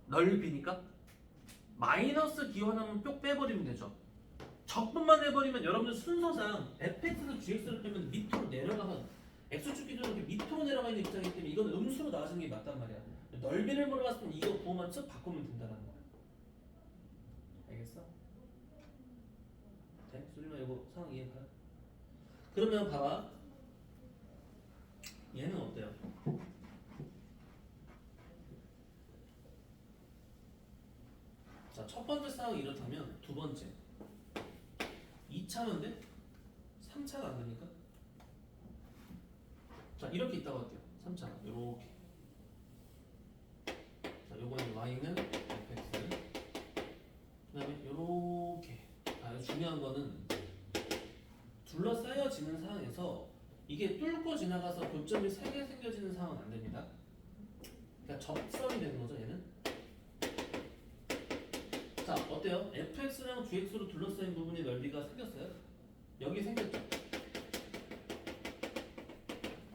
넓이니까 마이너스 기호 하나만 뿅 빼버리면 되죠. 적분만 해버리면 여러분들 순서상 fx에서 gx를 빼면 밑으로 내려가서 x축 기준으로 이렇게 밑으로 내려가 있는 입장이기 때문에 이건 음수로 나와주는 게 맞단 말이야. 넓이를 물어봤을 때 이거 구호만 쓱 바꾸면 된다는 거야. 알겠어? 네? 수림아 이거 상황 이해가? 그러면 봐봐. 얘는 어때요? 자, 첫 번째 상황이 이렇다면 두 번째 2차인데 3차가 안 되니까 자 이렇게 있다고 할게요. 3차가 요렇게 자 요거는 y는 fx 그 다음에 요렇게 중요한 거는 둘러싸여지는 상황에서 이게 뚫고 지나가서 교점이 3개 생겨지는 상황은 안 됩니다. 그러니까 접선이 되는 거죠 얘는. 자 어때요? fx랑 gx로 둘러싸인 부분의 넓이가 생겼어요? 여기 생겼죠?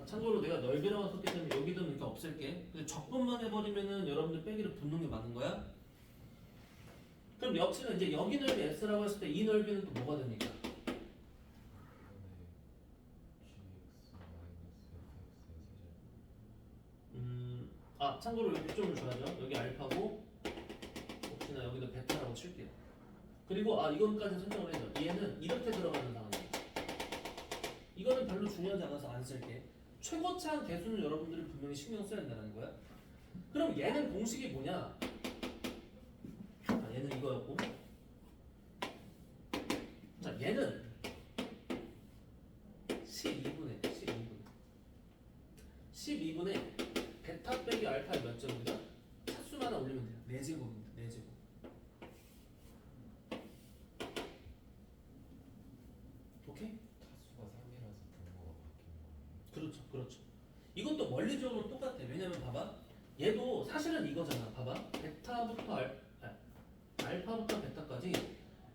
참고로 내가 넓이라고 썼기 때문에 여기도 그러니까 없앨게. 근데 적분만 해버리면은 여러분들 빼기를 붙는 게 맞는 거야? 그럼 역시나 이제 여기 넓이 s라고 했을 때 이 넓이는 또 뭐가 됩니까? 참고로 여기 점을 줘야죠. 여기 알파고 혹시나 여기도 베타라고 칠게요. 그리고 이건까지 설정을 해줘. 얘는 이렇게 들어가는 상황이에요. 이거는 별로 중요하지 않아서 안 쓸게. 최고차항 개수는 여러분들이 분명히 신경 써야 된다는 거야. 그럼 얘는 공식이 뭐냐? 얘는 이거였고, 자 얘는 12분의 베타 빼기 알파 몇 점입니다. 차수만 하나 올리면 돼요. 4제곱입니다. 4제곱. 오케이? 타수가 3이라서 분모가 바뀐 거예요. 그렇죠. 그렇죠. 이것도 원리적으로 똑같아. 왜냐면 봐봐. 얘도 사실은 이거잖아. 봐봐. 베타부터 알파부터 베타까지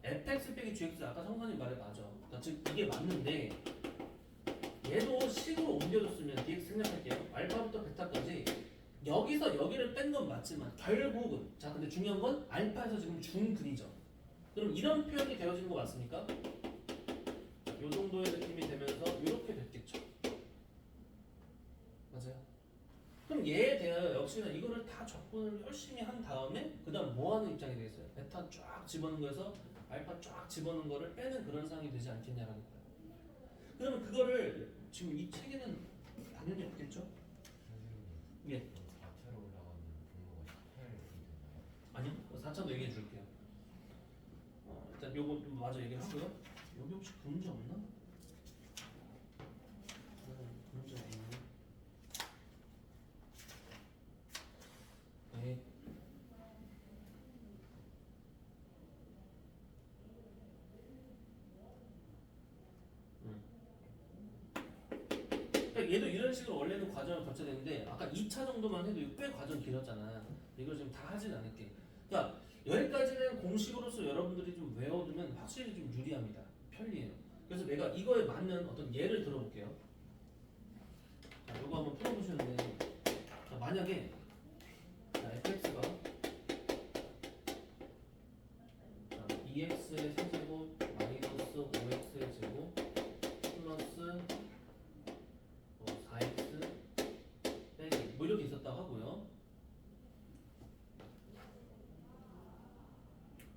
fx 빼기 gx 아까 성선이 말에 맞아. 그러니까 즉 이게 맞는데 얘도 식으로 옮겨줬으면 dx 생략할게요. 알파부터 베타까지 여기서 여기를 뺀 건 맞지만 결국은 자 근데 중요한 건 알파에서 지금 중근이죠. 그럼 이런 표현이 되어지는 거 맞습니까? 요 정도의 느낌이 되면서 이렇게 됐겠죠. 맞아요. 그럼 얘에 대하여 역시나 이거를 다 적분을 열심히 한 다음에 그 다음 뭐 하는 입장이 되겠어요? 베타 쫙 집어넣은 거에서 알파 쫙 집어넣은 거를 빼는 그런 상황이 되지 않겠냐라는 거예요. 그러면 그거를 지금 이 책에는 당연히 없겠죠? 선생님, 예. 4차로 올라가면 분모가 18이 되나요? 아니요. 4차도 얘기해 줄게요. 일단 요거 좀 마저 얘기하고요. 여기 혹시 문제 없나? 문제 없네. 네. 그러니까 얘도 이런 식으로 원래는 과정을 거쳐야 되는데 아까 2차 정도만 해도 이거 꽤 과정 길었잖아. 이걸 지금 다 하진 않을게. 그러니까 여기까지는 공식으로서 여러분들이 좀 외워두면 확실히 좀 유리합니다. 편리해요. 그래서 내가 이거에 맞는 어떤 예를 들어볼게요. 자, 이거 한번 풀어보시는데 자, 만약에 fx가 2x의 세제곱 마이너스 5x의 제곱 플러스 4x 빼기 뭐 이렇게 있었다 하고요.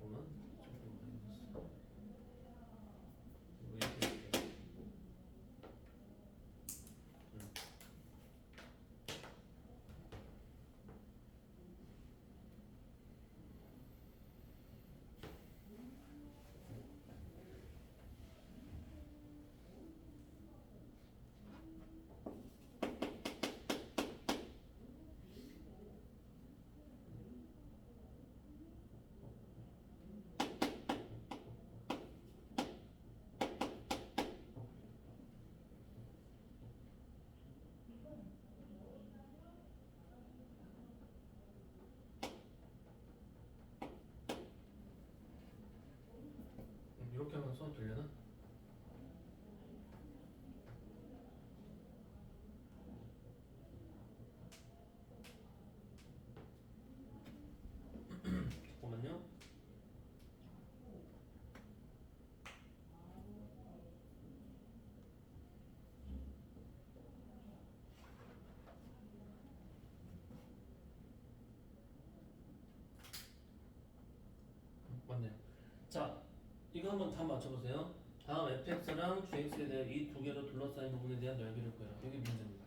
보면 조금 마이너스 뭐 이렇게 있을게요. 이렇게 하면 수업 되려나? 잠깐만요. 맞네요. 자, 이거 한번 다 맞춰보세요. 다음 fx랑 gx에 대해 이 두 개로 둘러싸인 부분에 대한 넓이를 구해라. 이게 문제입니다.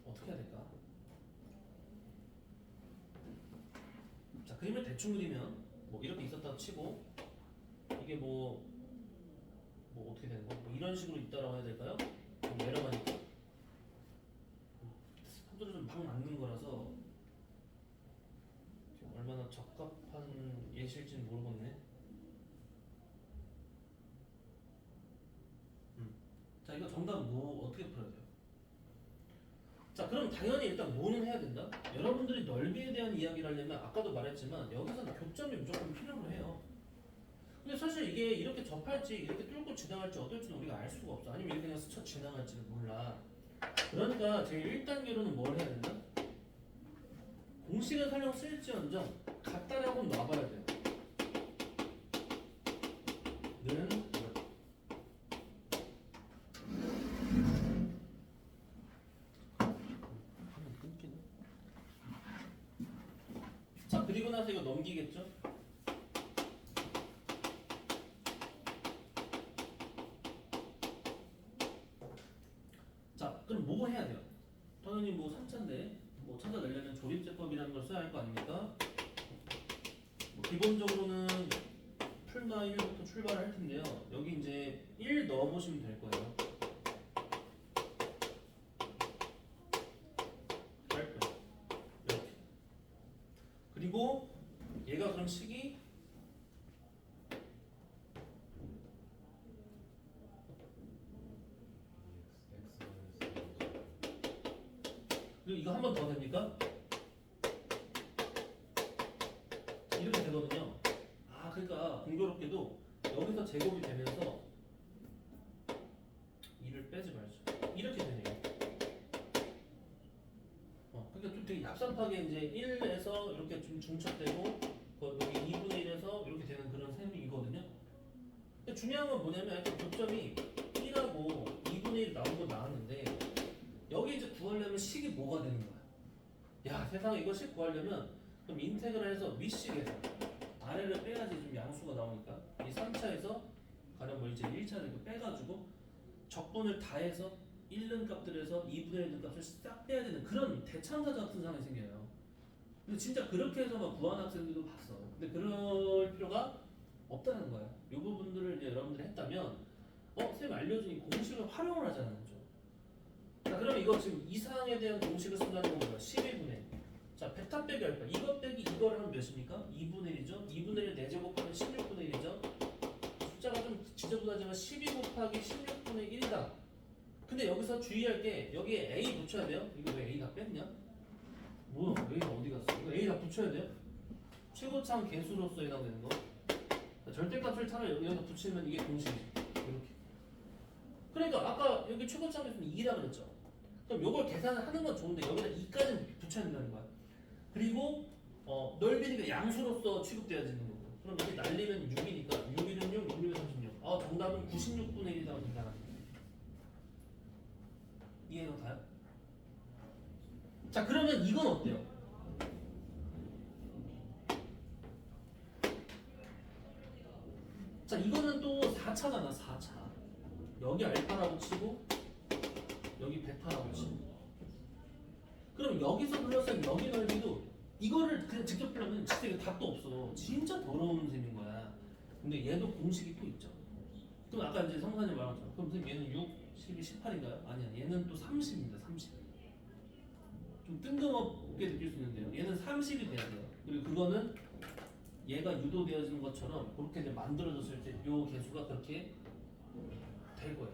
어떻게 해야 될까? 자, 그림을 대충 그리면 뭐 이렇게 있었다고 치고 이게 뭐 어떻게 되는 거? 뭐 이런 식으로 있다라고 해야 될까요? 좀 내려가니까 한도를 좀 막 맞는 거라서 지금 얼마나 적합한 예시일지는 모르겠네. 자, 이거 정답 뭐 어떻게 풀어야 돼요? 자, 그럼 당연히 일단 뭐는 해야 된다? 여러분들이 넓이에 대한 이야기를 하려면 아까도 말했지만 여기서는 교점이 무조건 필요로 해요. 근데 사실 이게 이렇게 접할지 이렇게 뚫고 지나갈지 어떨지는 우리가 알 수가 없어. 아니면 이렇게 그냥 스쳐 지나갈지는 몰라. 그러니까 제일 1단계로는 뭘 해야 된다? 공식을 설령 쓸지언정 갖다라고 놔봐야 돼요. 는 화면 끊기네. 자, 그리고 나서 이거 넘기겠죠? 그럼 뭐 해야 돼요? 당연히 뭐 3차인데 뭐 찾아내려면 조립제법이라는 걸 써야 할 거 아닙니까? 뭐 기본적으로는 풀마 1부터 출발할 텐데요. 여기 이제 1 넣어보시면 될 거예요. 이렇게. 그리고 얘가 그럼 식이 그리고 이거 한 번 더 됩니까? 이렇게 되거든요. 아, 그러니까 공교롭게도 여기서 제곱이 되면서 2를 빼지 말죠. 이렇게 되네요. 그러니까 좀 되게 얍삽하게 이제 1에서 이렇게 좀 중첩되고 여기 2분의 1에서 이렇게 되는 그런 셈이거든요. 근데 중요한 건 뭐냐면 약간 교점이 1하고 2분의 1 나온 건 나왔는데 여기 이제 구하려면 식이 뭐가 되는 거야? 야, 세상에 이거 식 구하려면 그럼 인테그랄 해서 윗식에서 아래를 빼야지 좀 양수가 나오니까 이 3차에서 가령 뭐 이제 1차를 이렇게 빼가지고 적분을 다 해서 1는 값들에서 2분의 1는 값을 싹 빼야 되는 그런 대참사 같은 상황이 생겨요. 근데 진짜 그렇게 해서 막 구한 학생들도 봤어. 근데 그럴 필요가 없다는 거야. 이 부분들을 이제 여러분들이 했다면 쌤이 알려주니 공식을 활용을 하자는 거죠. 자, 그럼 이거 지금 이상에 대한 공식을 쓴다는 건 뭐야? 12분의 자, 베타 빼기 알파 이거 빼기 이거를 하면 몇입니까? 2분의 1이죠? 2분의 1 4제곱하면 16분의 1이죠? 숫자가 좀 지저분하지만 12 곱하기 16분의 1이다. 근데 여기서 주의할 게 여기에 A 붙여야 돼요. 이거 왜 A 다 뺐냐? 뭐야? A가 어디 갔어? 이거 A 다 붙여야 돼요. 최고차항 개수로서 해당되는 거. 절대값을 차라리 여기다 붙이면 이게 공식이죠. 이렇게. 그러니까 아까 여기 최고차항 개수는 2라 그랬죠. 그럼 요걸 계산을 하는 건 좋은데 여기다 2까지는 붙여야 된다는 거야. 그리고 넓이니까 양수로서 취급돼야 되는 거고. 그럼 이렇게 날리면 6이니까 6이는 6, 6이면 36. 정답은 96분의 1이라고 된다는 거예요. 이해가 가요? 자, 그러면 이건 어때요? 자, 이거는 또 4차잖아, 4차. 여기 알파라고 치고 여기 베타라고 치고. 그럼 여기서 불렀으면 여기 넓이도 이거를 그냥 직접 풀려면 진짜 이거 답도 없어. 진짜 더러운 셈인 거야. 근데 얘도 공식이 또 있죠. 그럼 아까 이제 성산이 말한 것처럼 그럼 선생님 얘는 6, 12, 18인가요? 아니야. 얘는 또 30입니다. 30. 좀 뜬금없게 느낄 수 있는데요. 얘는 30이 돼야 돼요. 그리고 그거는 얘가 유도되어지는 것처럼 그렇게 이제 만들어졌을 때 요 개수가 그렇게 될 거예요.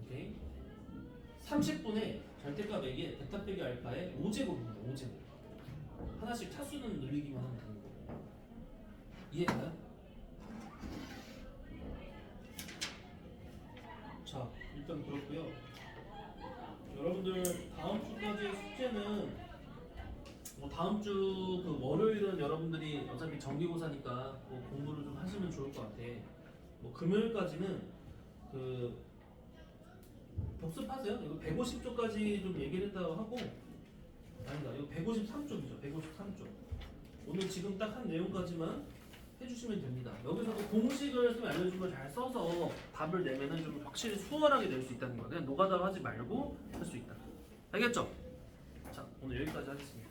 오케이? 30분의 절대값 A에 베타 빼기 알파의 5제곱입니다. 5제곱. 하나씩 차수는 늘리기만 하면 되는 거예요. 이해가요? 자, 일단 그렇고요. 여러분들 다음 주까지의 숙제는 다음 주 그 월요일은 여러분들이 어차피 정기고사니까 공부를 좀 하시면 좋을 것 같아. 금요일까지는 그 복습하세요. 이거 150쪽까지 좀 얘기를 했다고 하고 아니다. 이거 153쪽이죠. 153쪽. 오늘 지금 딱 한 내용까지만 해주시면 됩니다. 여기서도 공식을 좀 알려준 걸 잘 써서 답을 내면은 좀 확실히 수월하게 낼 수 있다는 거야. 그냥 노가다 하지 말고 할 수 있다. 알겠죠? 자, 오늘 여기까지 하겠습니다.